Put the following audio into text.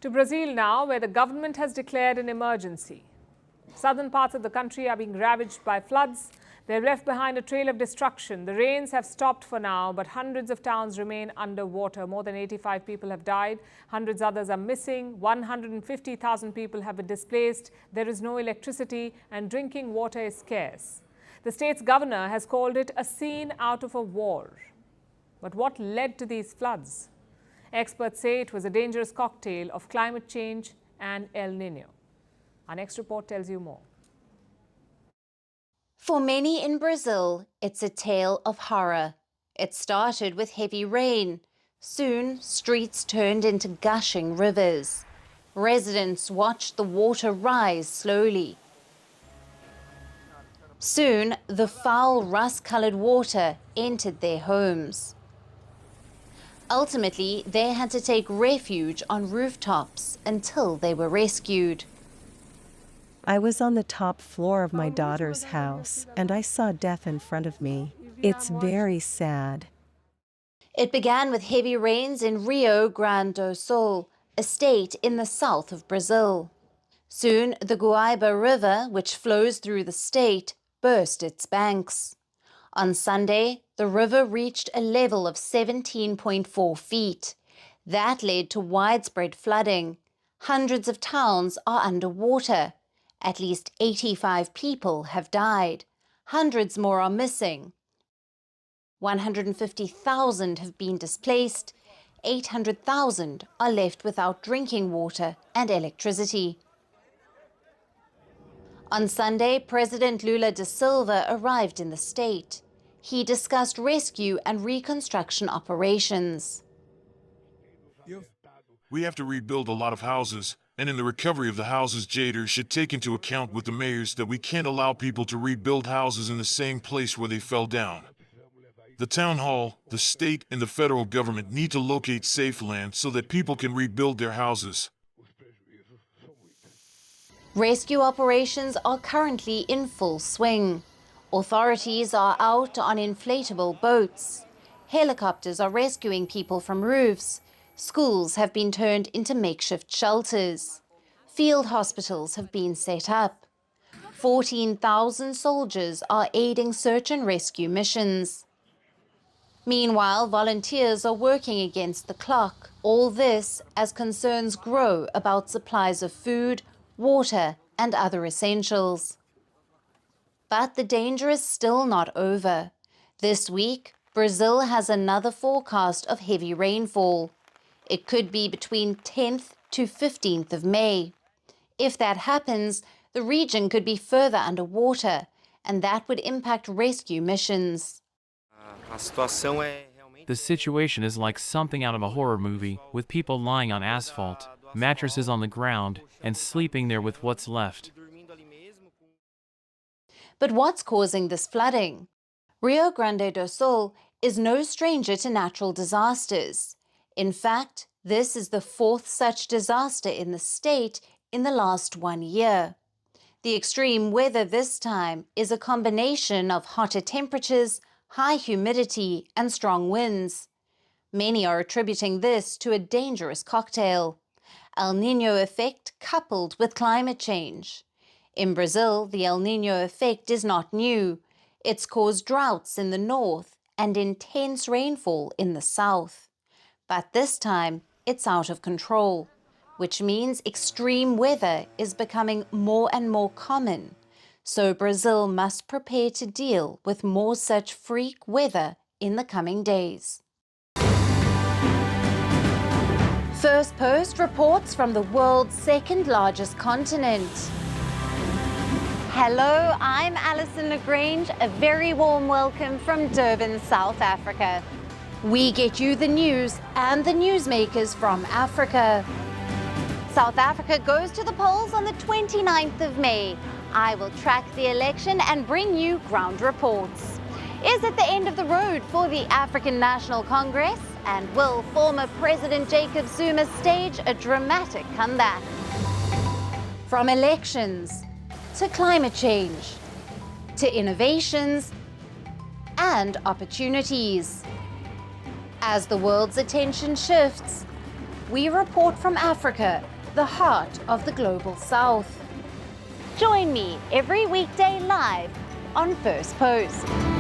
To Brazil now, where the government has declared an emergency. Southern parts of the country are being ravaged by floods. They're left behind a trail of destruction. The rains have stopped for now, but hundreds of towns remain underwater. More than 85 people have died. Hundreds others are missing. 150,000 people have been displaced. There is no electricity and drinking water is scarce. The state's governor has called it a scene out of a war. But what led to these floods? Experts say it was a dangerous cocktail of climate change and El Nino. Our next report tells you more. For many in Brazil, it's a tale of horror. It started with heavy rain. Soon, streets turned into gushing rivers. Residents watched the water rise slowly. Soon, the foul rust-colored water entered their homes. Ultimately, they had to take refuge on rooftops until they were rescued. I was on the top floor of my daughter's house, and I saw death in front of me. It's very sad. It began with heavy rains in Rio Grande do Sul, a state in the south of Brazil. Soon, the Guaíba River, which flows through the state, burst its banks. On Sunday, the river reached a level of 17.4 feet. That led to widespread flooding. Hundreds of towns are underwater. At least 85 people have died. Hundreds more are missing. 150,000 have been displaced. 800,000 are left without drinking water and electricity. On Sunday, President Lula da Silva arrived in the state. He discussed rescue and reconstruction operations. We have to rebuild a lot of houses, and in the recovery of the houses, Jader should take into account with the mayors that we can't allow people to rebuild houses in the same place where they fell down. The town hall, the state, and the federal government need to locate safe land so that people can rebuild their houses. Rescue operations are currently in full swing. Authorities are out on inflatable boats. Helicopters are rescuing people from roofs. Schools have been turned into makeshift shelters. Field hospitals have been set up. 14,000 soldiers are aiding search and rescue missions. Meanwhile, volunteers are working against the clock. All this as concerns grow about supplies of food, water, and other essentials. But the danger is still not over. This week, Brazil has another forecast of heavy rainfall. It could be between 10th to 15th of May. If that happens, the region could be further underwater, and that would impact rescue missions. The situation is like something out of a horror movie, with people lying on asphalt, mattresses on the ground, and sleeping there with what's left. But what's causing this flooding? Rio Grande do Sul is no stranger to natural disasters. In fact, this is the fourth such disaster in the state in the last 1 year. The extreme weather this time is a combination of hotter temperatures, high humidity, and strong winds. Many are attributing this to a dangerous cocktail, El Nino effect coupled with climate change. In Brazil, the El Nino effect is not new. It's caused droughts in the north and intense rainfall in the south. But this time, it's out of control, which means extreme weather is becoming more and more common. So Brazil must prepare to deal with more such freak weather in the coming days. Firstpost reports from the world's second largest continent. Hello, I'm Alison Lagrange. A very warm welcome from Durban, South Africa. We get you the news and the newsmakers from Africa. South Africa goes to the polls on the 29th of May. I will track the election and bring you ground reports. Is it the end of the road for the African National Congress? And will former President Jacob Zuma stage a dramatic comeback? From elections to climate change, to innovations and opportunities. As the world's attention shifts, we report from Africa the heart of the global south. Join me every weekday live on First Post.